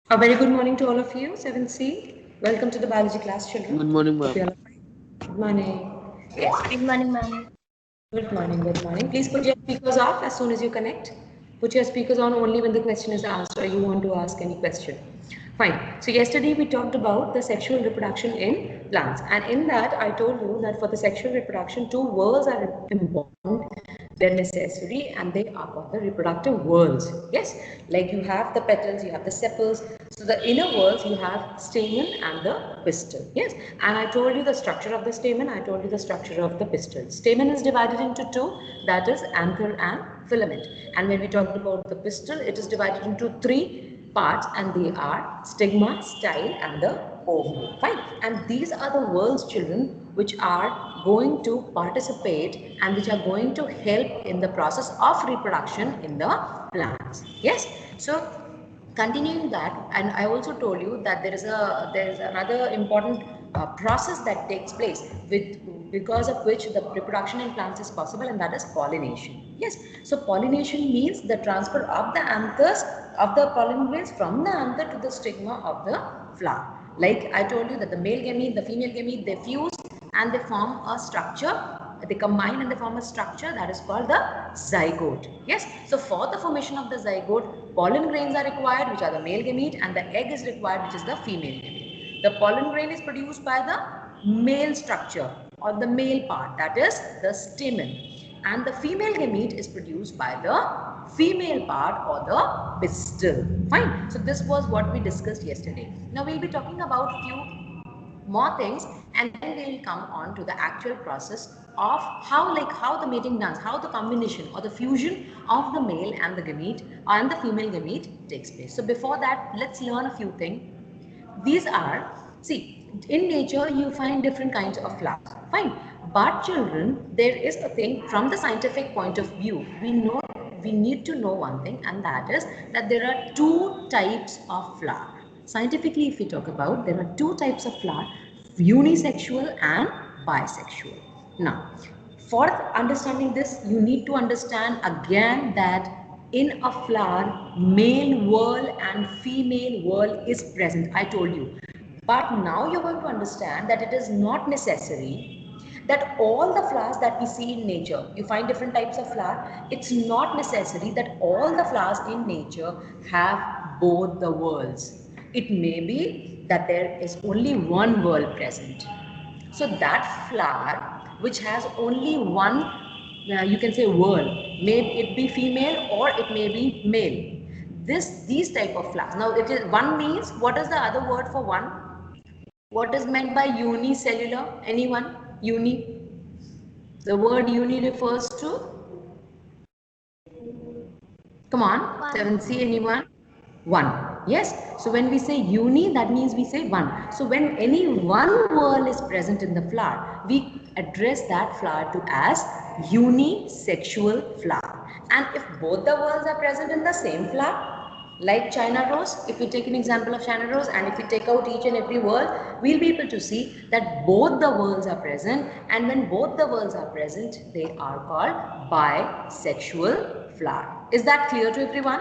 A very good morning to all of you, 7C. Welcome to the biology class, children. Good morning, Hope ma'am. you all are fine. Good morning. Yes. Good morning, ma'am. Good morning. Good morning. Please put your speakers off as soon as you connect. Put your speakers on only when the question is asked or you want to ask any question. Fine. So yesterday we talked about the sexual reproduction in plants, and in that I told you that for the sexual reproduction, two worlds are important. They're necessary, and they are called the reproductive worlds. Yes, like you have the petals, you have the sepals. So the inner worlds, you have stamen and the pistil. Yes, and I told you the structure of the stamen. I told you the structure of the pistil. Stamen is divided into two, that is anther and filament. And when we talked about the pistil, it is divided into three parts, and they are stigma, style, and the ovule. Fine. And these are the world's children which are going to participate and which are going to help in the process of reproduction in the plants. Yes. So continuing that, and I also told you that there is another important process that takes place with because of which the reproduction in plants is possible, and that is pollination. Yes, so pollination means the transfer of the anthers of the pollen grains from the anther to the stigma of the flower. Like I told you that the male gamete, the female gamete, they fuse and they form a structure. They combine and they form a structure that is called the zygote. Yes, so for the formation of the zygote, pollen grains are required, which are the male gamete, and the egg is required, which is the female gamete. The pollen grain is produced by the male structure or the male part, that is the stamen, and the female gamete is produced by the female part or the pistil. Fine. So this was what we discussed yesterday. Now we'll be talking about few more things, and then we will come on to the actual process of how the mating dance, how the combination or the fusion of the male and the gamete and the female gamete takes place. So before that, let's learn a few things. These are, see, in nature you find different kinds of flowers. Fine. But children, there is a thing from the scientific point of view. We need to know one thing, and that is that there are two types of flower. Scientifically, if we talk about, there are two types of flower: unisexual and bisexual. Now, for understanding this, you need to understand again that in a flower, male whorl and female whorl is present. I told you. But now you're going to understand that it is not necessary that all the flowers that we see in nature, you find different types of flower, it's not necessary that all the flowers in nature have both the whorls. It may be that there is only one whorl present. So that flower which has only one, you can say whorl, may it be female or it may be male. These type of flowers. Now it is one means, what is the other word for one? What is meant by unicellular? Anyone? Uni. The word uni refers to, come on, One. 7C, anyone? One. Yes. So when we say uni, that means we say one. So when any one whorl is present in the flower, we address that flower to as unisexual flower. And if both the whorls are present in the same flower, like China rose, if we take an example of China rose, and if we take out each and every whorl, we'll be able to see that both the whorls are present, and when both the whorls are present, they are called bisexual flower. Is that clear to everyone?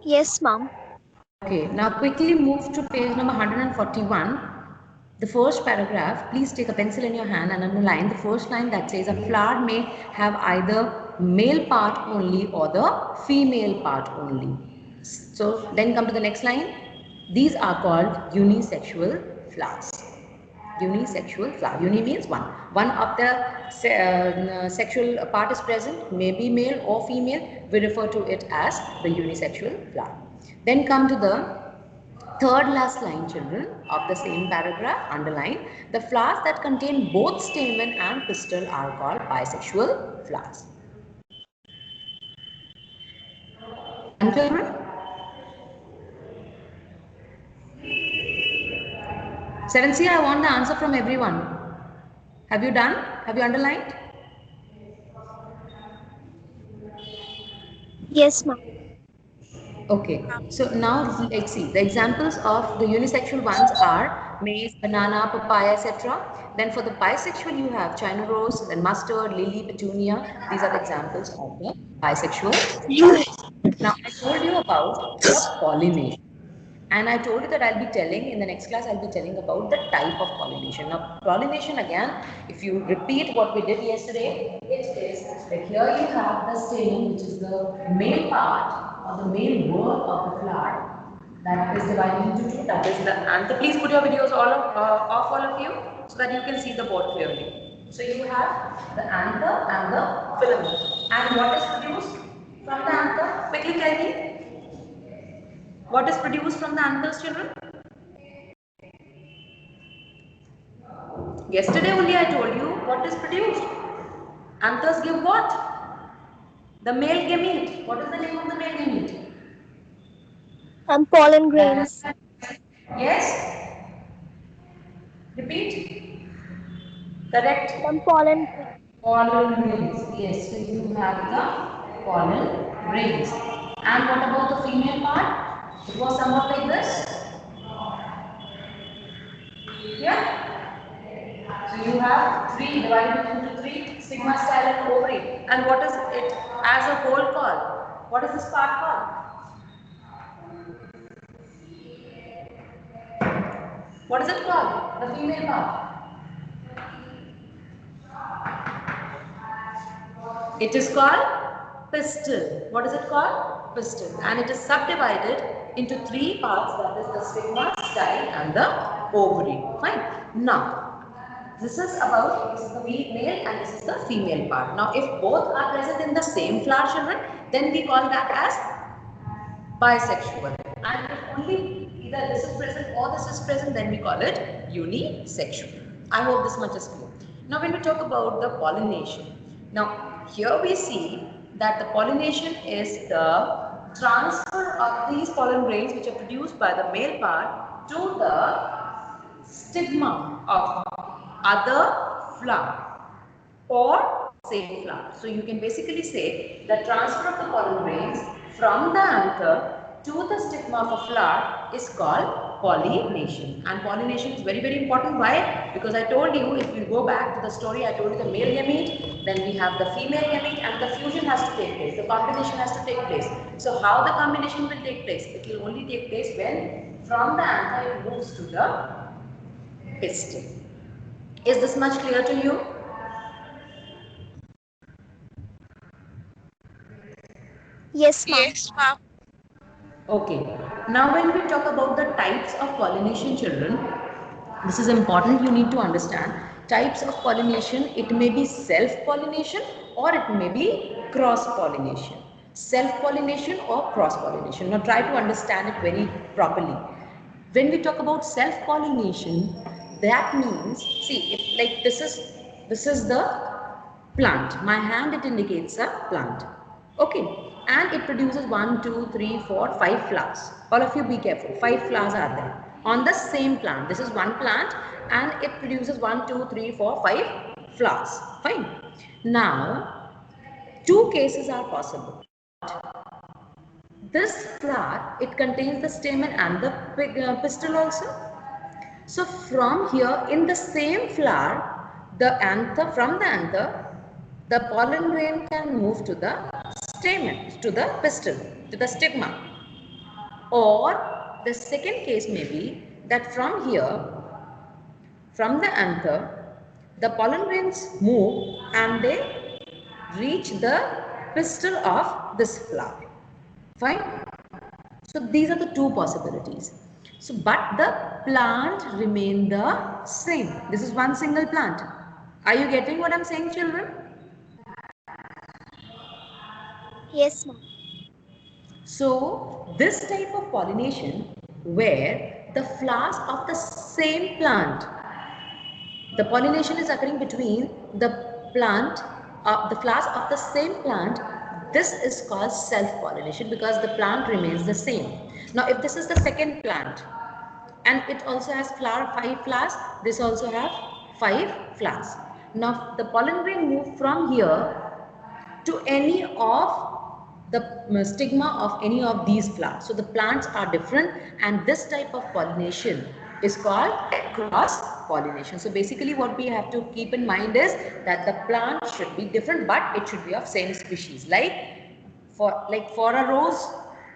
Yes, ma'am. Okay, now quickly move to page number 141. The first paragraph, please take a pencil in your hand and underline the first line that says a flower may have either male part only or the female part only. So then come to the next line. These are called unisexual flowers. Unisexual flower. Uni means one. One of the sexual part is present, may be male or female. We refer to it as the unisexual flower. Then come to the third last line, children, of the same paragraph. Underline the flowers that contain both stamen and pistil are called bisexual flowers. Done, children? 7C, I want the answer from everyone. Have you done? Have you underlined? Yes, ma'am. Okay, so now let's see. The examples of the unisexual ones are maize, banana, papaya, etc. Then for the bisexual, you have China rose, then mustard, lily, petunia. These are the examples of the bisexual flowers. Now, I told you about the pollination. And I told you that I'll be telling, in the next class, I'll be telling about the type of pollination. Now, pollination again, if you repeat what we did yesterday, it is that here you have the stamen, which is the male part or the male word of the flower that is divided into two. That is the anther. Please put your videos off, all of you, so that you can see the board clearly. So you have the anther and the filament. And what is produced from the anther? Quickly tell me. What is produced from the anthers, children? Yesterday only I told you what is produced. Anthers give what? The male gamete. What is the name of the male gamete? Pollen grains. Yes? Repeat. Correct. Pollen grains. Pollen grains. Yes, so you have the pollen grains. And what about the female part? It was somewhat like this. Yeah? So you have three divided into three, stigma, style and ovary. And what is it as a whole called? What is this part called? What is it called? The female part. It is called pistil. What is it called? Pistil. And it is subdivided into three parts, that is the stigma, style and the ovary. Fine. Now, this is the male and this is the female part. Now, if both are present in the same flower, children, then we call that as bisexual. And if only either this is present or this is present, then we call it unisexual. I hope this much is clear. Now, when we talk about the pollination, now here we see that the pollination is the transfer of these pollen grains which are produced by the male part to the stigma of other flower or same flower. So you can basically say the transfer of the pollen grains from the anther to the stigma of a flower is called pollination. And pollination is very, very important. Why? Because I told you, if you go back to the story, I told you the male gamete, then we have the female gamete, and the fusion has to take place. The combination has to take place. So how the combination will take place? It will only take place when from the anther it moves to the pistil. Is this much clear to you? Yes, ma'am. Yes, ma'am. Okay. Now when we talk about the types of pollination, children, this is important. You need to understand types of pollination. It may be self-pollination or it may be cross-pollination. Self-pollination or cross-pollination. Now try to understand it very properly. When we talk about self-pollination, that means, see, if like this is the plant. My hand, it indicates a plant. Okay. And it produces 1, 2, 3, 4, 5 flowers. All of you be careful. 5 flowers are there on the same plant. This is one plant and it produces 1, 2, 3, 4, 5 flowers. Fine. Now, two cases are possible. This flower, it contains the stamen and the pistil also. So from here, in the same flower, from the anther, the pollen grain can move to the stamen, to the pistil, to the stigma. Or the second case may be that from here, from the anther, the pollen grains move and they reach the pistil of this flower. Fine. So these are the two possibilities. So, but the plant remain the same. This is one single plant. Are you getting what I'm saying, children? Yes, ma'am. So, this type of pollination where the flowers of the same plant, the pollination is occurring between the plant, the flowers of the same plant, this is called self-pollination because the plant remains the same. Now, if this is the second plant and it also has 5 flowers, this also have 5 flowers. Now, the pollen grain move from here to any of the stigma of any of these flowers. So the plants are different and this type of pollination is called cross pollination. So basically what we have to keep in mind is that the plant should be different but it should be of same species. Like for a rose,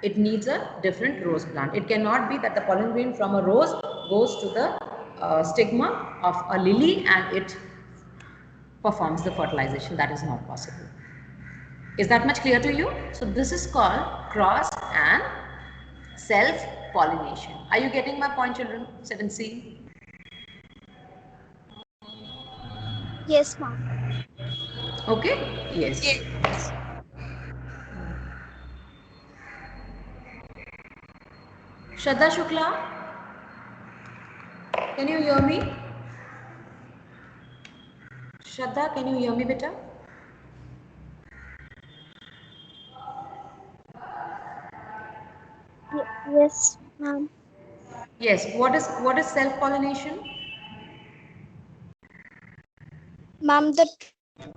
it needs a different rose plant. It cannot be that the pollen grain from a rose goes to the stigma of a lily and it performs the fertilization. That is not possible. Is that much clear to you? So this is called cross and self-pollination. Are you getting my point, children? 7C. Yes, ma'am. Okay? Yes. Shraddha Shukla, can you hear me? Shraddha, can you hear me, beta? Yes, ma'am. Yes. What is self-pollination? Ma'am, the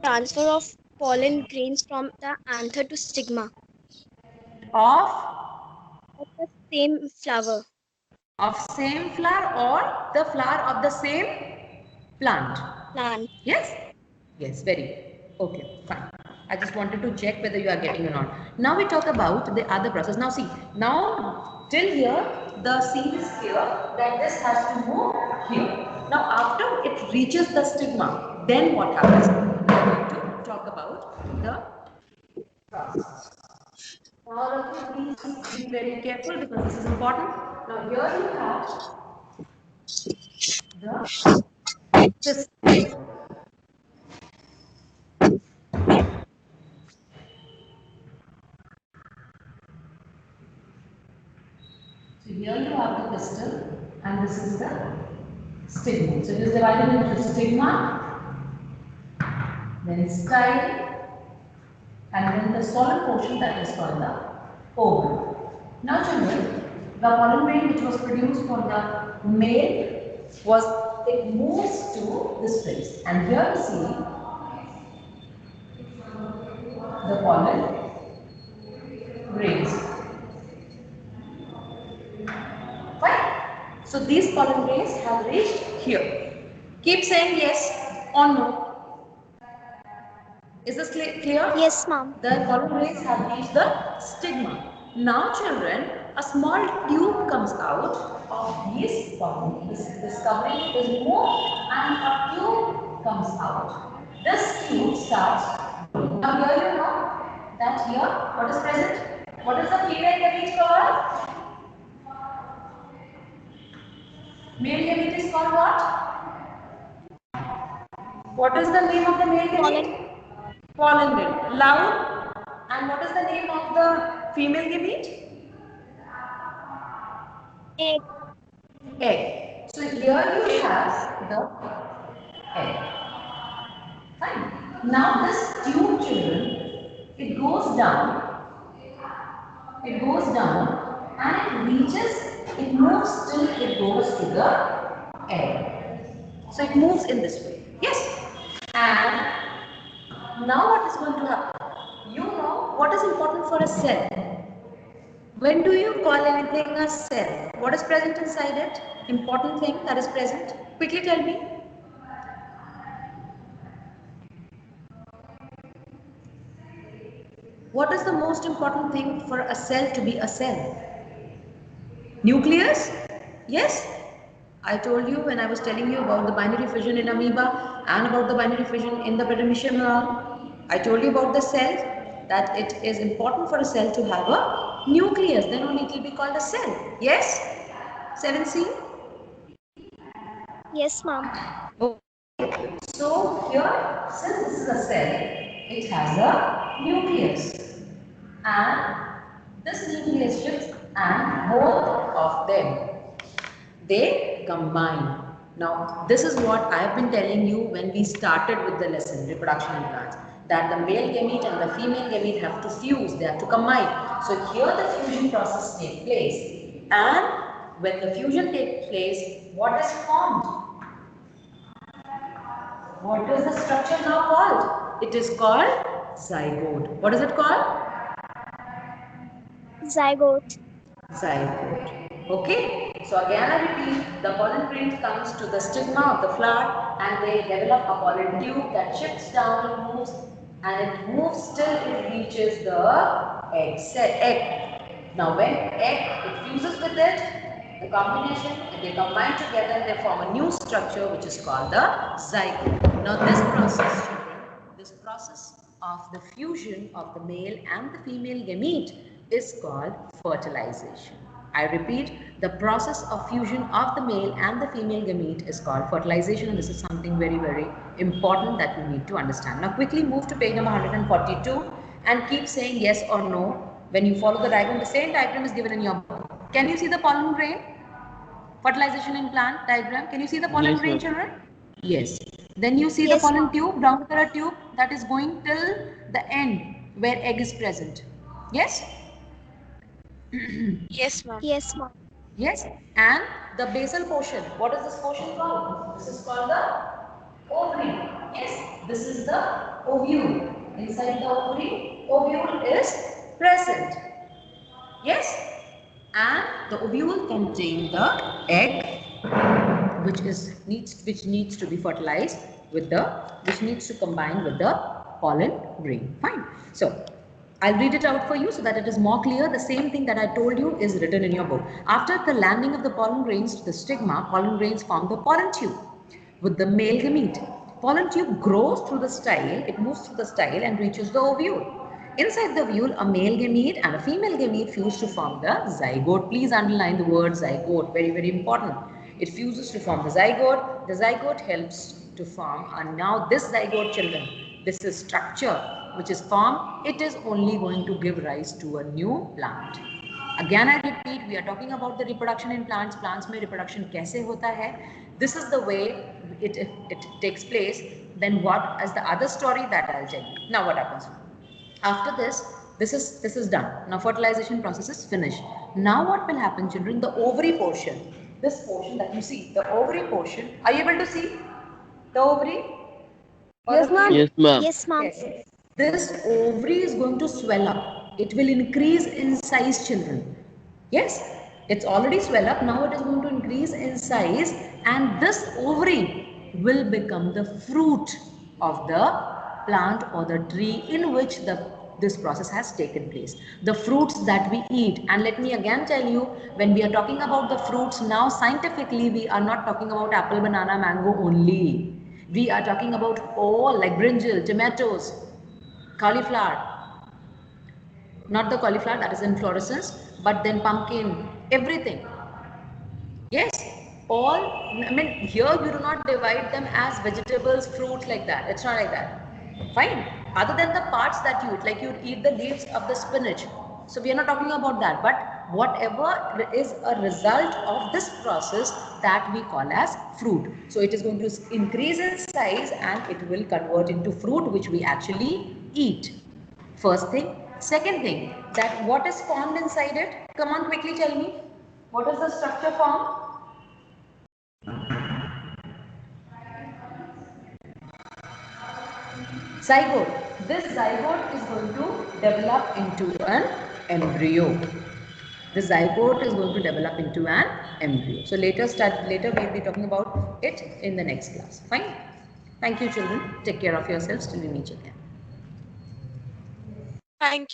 transfer of pollen grains from the anther to stigma Of of the same flower. same flower or the flower of the same plant. Plant. Yes? Yes, very. Okay, fine. I just wanted to check whether you are getting or not. Now we talk about the other process. Now see, now till here the seed is clear that this has to move here. Now after it reaches the stigma, then what happens? We are going to talk about the process. Now all of you please be very careful because this is important. Now here you have the pistil. So here you have the pistil and this is the stigma. So it is divided into stigma, then style, and then the solid portion that is called the ovum. Now children, the pollen grain which was produced for the male it moves to this place, and here you see the pollen grains. Fine. So these pollen grains have reached here. Keep saying yes or no. Is this clear? Yes, ma'am. The pollen grains have reached the stigma. Now children, a small tube comes out of these pollen. This covering is removed and a tube comes out. This tube starts. Now here you know that here what is present? What is the female gamete called? Male gamete is called what? What is the name of the male gamete? Pollen grain. Loud. And what is the name of the female gamete? Egg. Egg. So here you have the egg. Fine. Now this tube, children, it goes down. It goes down and it reaches, it moves till it goes to the egg. So it moves in this way. Yes. And now what is going to happen? You know what is important for a cell. When do you call anything a cell? What is present inside it? Important thing that is present? Quickly tell me. What is the most important thing for a cell to be a cell? Nucleus? Yes? I told you when I was telling you about the binary fission in amoeba and about the binary fission in the Paramecium. I told you about the cell, that it is important for a cell to have a nucleus. Then only it will be called a cell. Yes? 7C? Yes, ma'am. Okay. So here, since this is a cell, it has a nucleus. And this nucleus shifts and both of them, they combine. Now, this is what I have been telling you when we started with the lesson, reproduction in plants, that the male gamete and the female gamete have to fuse, they have to combine. So here the fusion process takes place. And when the fusion takes place, what is formed? What is the structure now called? It is called zygote. What is it called? Zygote. Zygote. Okay. So again I repeat, the pollen grain comes to the stigma of the flower and they develop a pollen tube that shifts down and moves, and it moves till it reaches the egg. Now when egg fuses with it, the combination, they combine together and they form a new structure which is called the zygote. Now this process, children, this process of the fusion of the male and the female gamete is called fertilization. I repeat, the process of fusion of the male and the female gamete is called fertilization, and this is something very, very important that we need to understand. Now quickly move to page number 142 and keep saying yes or no. When you follow the diagram, the same diagram is given in your book. Can you see the pollen grain? Fertilization in plant diagram. Can you see the pollen grain, children? Yes. Then you see the pollen tube, brown color tube that is going till the end where egg is present. Yes? Yes, ma'am. Yes, ma'am. Yes. And the basal portion. What is this portion called? This is called the ovary. Yes. This is the ovule. Inside the ovary, ovule is present. Yes. And the ovule contains the egg which needs to be fertilized with which needs to combine with the pollen grain. Fine. So I'll read it out for you so that it is more clear. The same thing that I told you is written in your book. After the landing of the pollen grains to the stigma, pollen grains form the pollen tube with the male gamete. Pollen tube grows through the style, it moves through the style and reaches the ovule. Inside the ovule, a male gamete and a female gamete fuse to form the zygote. Please underline the word zygote, very, very important. It fuses to form the zygote. The zygote helps to form, and now this zygote, children, this is structure which is formed, it is only going to give rise to a new plant. Again I repeat, we are talking about the reproduction in plants. Plants mein reproduction kaise hota hai? This is the way it takes place. Then what is the other story that I'll tell you. Now what happens? After this is done. Now fertilization process is finished. Now what will happen, children? The ovary portion, this portion that you see, the ovary portion, are you able to see the ovary? Yes, ma'am. Yes, ma'am. Yes, ma'am. Yes. This ovary is going to swell up. It will increase in size, children. Yes, it's already swell up. Now it is going to increase in size, and this ovary will become the fruit of the plant or the tree in which this process has taken place. The fruits that we eat. And let me again tell you, when we are talking about the fruits, now scientifically we are not talking about apple, banana, mango only. We are talking about all, like brinjal, tomatoes, cauliflower, not the cauliflower that is inflorescence, but then pumpkin, everything. Yes, all, I mean, here you do not divide them as vegetables, fruits like that. It's not like that. Fine. Other than the parts that you eat, like you eat the leaves of the spinach. So we are not talking about that, but whatever is a result of this process, that we call as fruit. So it is going to increase in size and it will convert into fruit which we actually eat. First thing. Second thing, that what is formed inside it? Come on, quickly tell me. What is the structure formed? Zygote. This zygote is going to develop into an embryo. The zygote is going to develop into an embryo. So later we'll be talking about it in the next class. Fine. Thank you, children. Take care of yourselves till we meet again. Thank you.